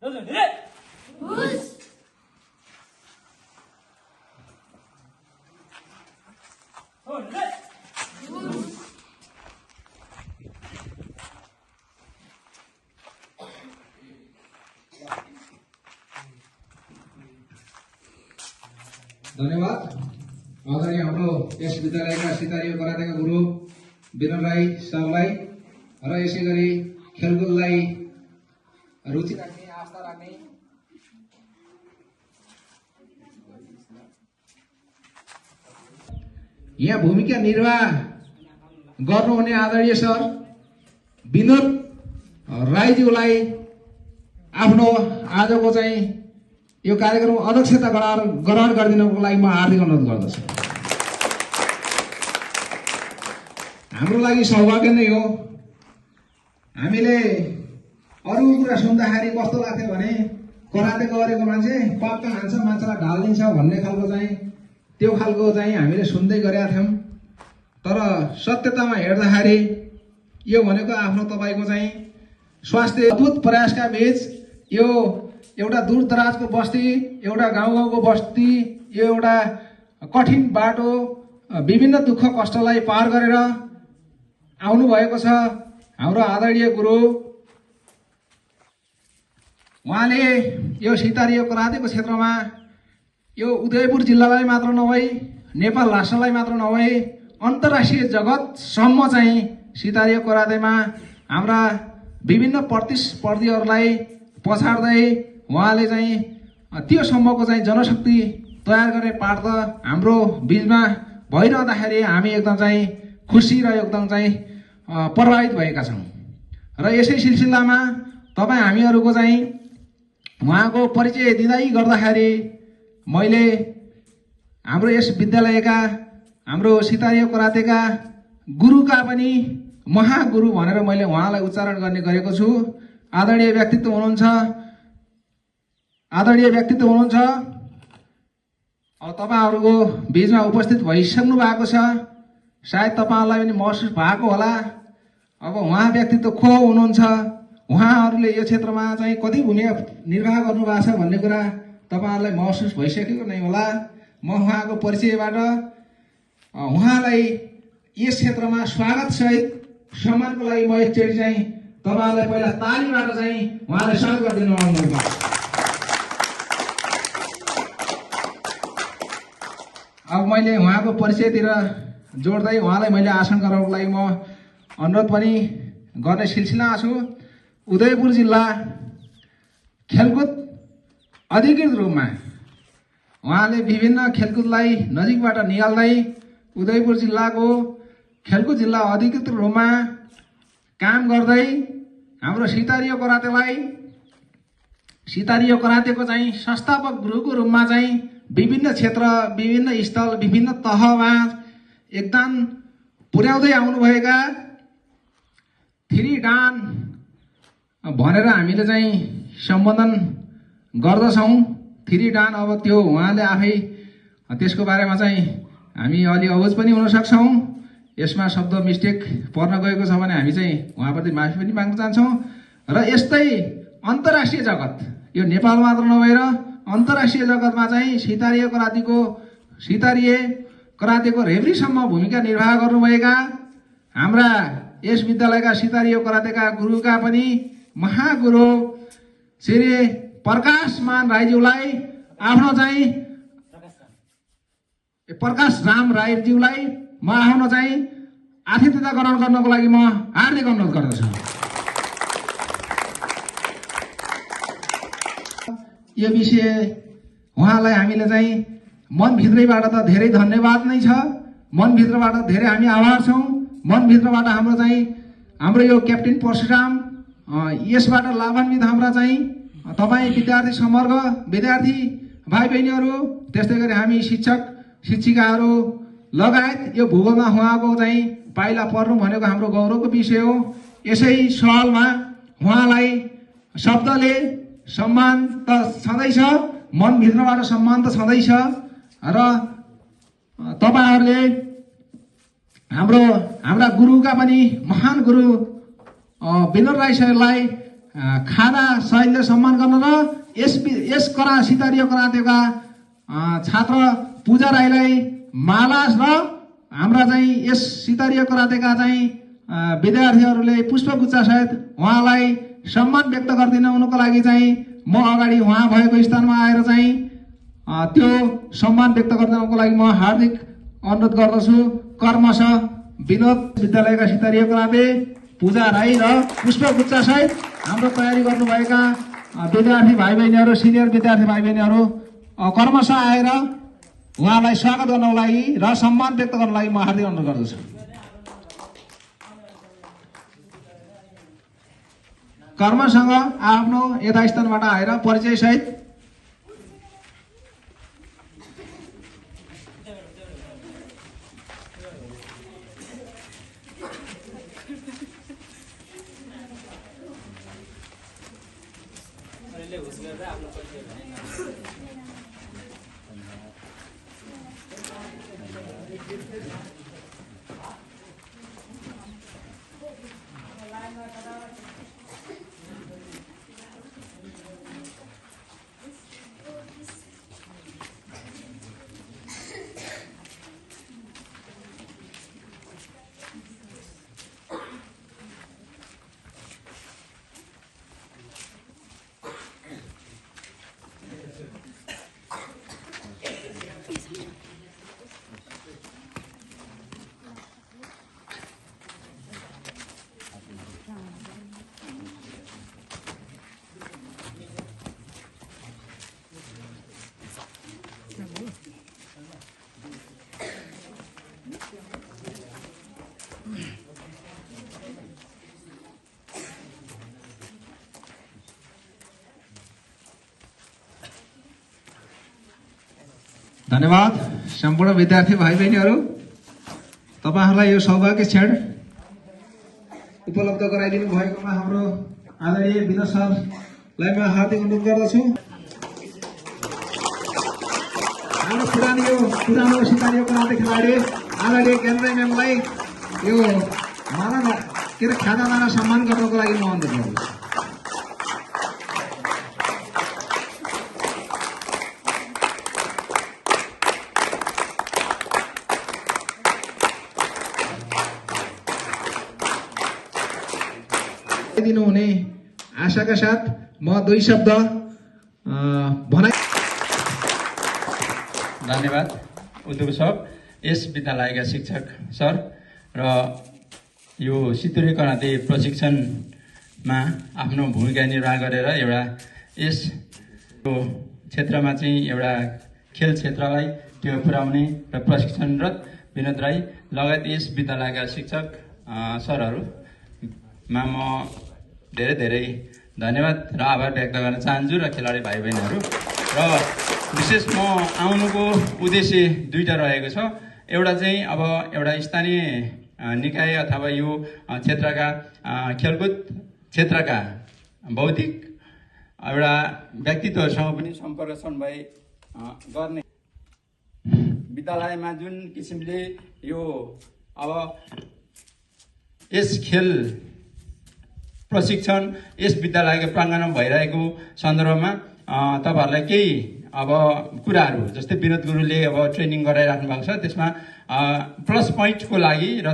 धन्यवाद। आदरणीय हाम्रो यस विद्यालयका सितारियो करातेका गुरु विनोद राई सरलाई र यसै गरी खेलकुदलाई रुचि राख्ने आस्था राख्ने यहाँ भूमिका निर्वाह गर्नुहुने आदरणीय सर विनोद राईज्यूलाई आफ्नो आजको चाहिँ यो कार्यक्रम अध्यक्षता ग्रहण गरिदिनको लागि म हार्दिक अनुरोध गर्दछु। हाम्रो लागि सौभाग्य नै हो। हामीले अरू कुरा सुन्दाखेरि कस्तो लाग्थ्यो भने कराते गरेको मान्छे पक्का हान्छ, मान्छेलाई ढालिदिन्छ भन्ने खालको चाहिँ त्यो खालको चाहिँ हामीले सुन्दै गरेका थियौँ। तर सत्यतामा हेर्दाखेरि यो भनेको आफ्नो तपाईको चाहिँ स्वास्थ्य अद्भुत प्रयासका बीच यो एउटा दूर दराजको बस्ती, एउटा गाउँको बस्ती, यो एउटा कठिन बाटो, विभिन्न दुःख कष्टलाई पार गरेर आउनु भएको छ हाम्रो आदरणीय गुरु। उहाँले यो सितारियो करातेको क्षेत्रमा यो उदयपुर जिल्लालाई मात्र नभई नेपाल राष्ट्रलाई मात्र नभई अन्तर्राष्ट्रिय जगतसम्म चाहिँ सितारियो करातेमा हाम्रा विभिन्न प्रतिस्पर्धीहरूलाई पछाड्दै उहाँले चाहिँ त्यो सम्मको चाहिँ जनशक्ति तयार गर्ने पाठ त हाम्रो बीचमा भइरहँदाखेरि हामी एकदम चाहिँ खुसी र एकदम चाहिँ प्रभावित भएका छौँ। र यसै सिलसिलामा तपाईँ हामीहरूको चाहिँ उहाँको परिचय दिँदै गर्दाखेरि मैले हाम्रो यस विद्यालयका हाम्रो सितारियो करातेका गुरुका पनि महागुरु भनेर मैले उहाँलाई उच्चारण गर्ने गरेको छु। आदरणीय व्यक्तित्व हुनुहुन्छ। तपाईहरुको बीचमा उपस्थित भइसक्नु भएको छ। सायद तपाईहरुलाई पनि महसुस भएको होला। अब उहाँ व्यक्तित्व को हुनुहुन्छ, उहाँहरूले यो क्षेत्रमा चाहिँ कति भूमिका निर्वाह गर्नु भएको छ भन्ने कुरा तपाईहरुलाई महसुस भइसकेको नै होला। म उहाँको परिचयबाट उहाँलाई यस क्षेत्रमा स्वागत सहित सम्मानको लागि म एकचोटि चाहिँ तपाईहरुलाई पहिला तालीबाट चाहिँ उहाँलाई स्वागत गरिदिनु अनुरोध गर्छु। अब मैले उहाँको परिचयतिर जोड्दै उहाँलाई मैले आसन गराउनको लागि म अनुरोध पनि गर्ने सिलसिलामा छु। उदयपुर जिल्ला खेलकुद अधिकृत रूपमा उहाँले विभिन्न खेलकुदलाई नजिकबाट निहाल्दै उदयपुर जिल्लाको खेलकुद जिल्ला अधिकृत रूपमा काम गर्दै हाम्रो सितारियो करातेको चाहिँ संस्थापक गुरुको रूपमा चाहिँ विभिन्न क्षेत्र, विभिन्न स्थल, विभिन्न तहमा योगदान पुर्याउँदै आउनुभएका थ्री डान भनेर हामीले चाहिँ सम्बोधन गर्दछौँ। थ्री डान अब त्यो उहाँले आफै त्यसको बारेमा चाहिँ हामी अलि अबुझ पनि हुन सक्छौँ। यसमा शब्द मिस्टेक पर्न गएको छ भने हामी चाहिँ उहाँप्रति माफी पनि माग्न चाहन्छौँ। र यस्तै अन्तर्राष्ट्रिय जगत, यो नेपाल मात्र नभएर अन्तर्राष्ट्रिय जगतमा चाहिँ सितारियो करातेको रेफ्रीसम्म भूमिका निर्वाह गर्नुभएका हाम्रा यस विद्यालयका सितारियो करातेका गुरुका पनि महागुरु श्री प्रकाशमान राईज्यूलाई आफ्नो चाहिँ प्रकाश राम राईज्यूलाई म आफ्नो चाहिँ आतिथ्यता ग्रहण गर्नको लागि म हार्दिक अनुरोध गर्दछु। यो विषय उहाँलाई हामीले चाहिँ मनभित्रैबाट त धेरै धन्यवाद नै छ, मनभित्रबाट धेरै हामी आभार छौँ। मनभित्रबाट हाम्रो यो क्याप्टेन परशुराम यसबाट लाभान्वित हाम्रा चाहिँ तपाईँ विद्यार्थी समग्र विद्यार्थी भाइ बहिनीहरू, त्यस्तै गरी हामी शिक्षक शिक्षिकाहरू लगायत यो भूगोलमा उहाँको चाहिँ पाइला पर्नु भनेको हाम्रो गौरवको विषय हो। यसै सवालमा उहाँलाई शब्दले सम्मान त छँदैछ, मनभित्रबाट सम्मान त छँदैछ र तपाईहरुले हाम्रा गुरुका पनि महान गुरु विनोद राई सरलाई खाना शैलीले सम्मान गर्न र यस सितारियो करातेका छात्र पूजा राईलाई माला र हाम्रा चाहिँ यस सितारियो करातेका चाहिँ विद्यार्थीहरूले पुष्पगुच्छा सहित उहाँलाई सम्मान व्यक्त गरिदिनुको लागि चाहिँ म अगाडि उहाँ भएको स्थानमा आएर चाहिँ त्यो सम्मान व्यक्त गरिदिनुको लागि म हार्दिक अनुरोध गर्दछु। कर्मशः विनोद विद्यालयका सितारियो कराते पूजा राई र पुष्पगुच्छा सहित हाम्रो तयारी गर्नुभएका विद्यार्थी भाइ बहिनीहरू सिनियर विद्यार्थी भाइ बहिनीहरू कर्मशः आएर उहाँलाई स्वागत गर्नको लागि र सम्मान व्यक्त गर्नको लागि म हार्दिक अनुरोध गर्दछु। कर्मसँग आफ्नो यथास्थानबाट आएर परिचय सहित धन्यवाद सम्पूर्ण विद्यार्थी भाइ बहिनीहरू। तपाईहरुलाई यो सौभाग्य क्षण उपलब्ध गराइदिनु भएकोमा हाम्रो आदरणीय विनोद सरलाई म हार्दिक अनुरोध गर्दछु। हाम्रो पुरानो सितारियो कराते खेलाडी आदरणीय केन्द्रीय म्यामलाई यो माला के खाना दाना सम्मान गर्नको लागि म अनुरोध गर्दछु। दिनुहुने आशाका साथ म दुई शब्द भनाइ। धन्यवाद उद्धव सर, यस विद्यालयका शिक्षक सर र यो सितारियो कराते प्रशिक्षणमा आफ्नो भूमिका निर्वाह गरेर एउटा यस क्षेत्रमा चाहिँ एउटा खेल क्षेत्रलाई त्यो पुर्याउने र प्रशिक्षणरत विनोद राई लगायत यस विद्यालयका शिक्षक सरहरूमा म धेरै धेरै धन्यवाद र आभार व्यक्त गर्न चाहन्छु र खेलाडी भाइ बहिनीहरू। र विशेष म आउनुको उद्देश्य दुईटा रहेको छ। एउटा चाहिँ अब एउटा स्थानीय निकाय अथवा यो क्षेत्रका खेलकुद क्षेत्रका बौद्धिक एउटा व्यक्तित्वसँग पनि सम्पर्क समन्वय गर्ने विद्यालयमा जुन किसिमले यो अब यस खेल प्रशिक्षण यस विद्यालयको प्राङ्गणमा भइरहेको सन्दर्भमा तपाईहरुलाई केही अब कुराहरू जस्तै विनोद गुरुले अब ट्रेनिङ गराइराख्नु भएको छ, त्यसमा प्लस पोइन्टको लागि र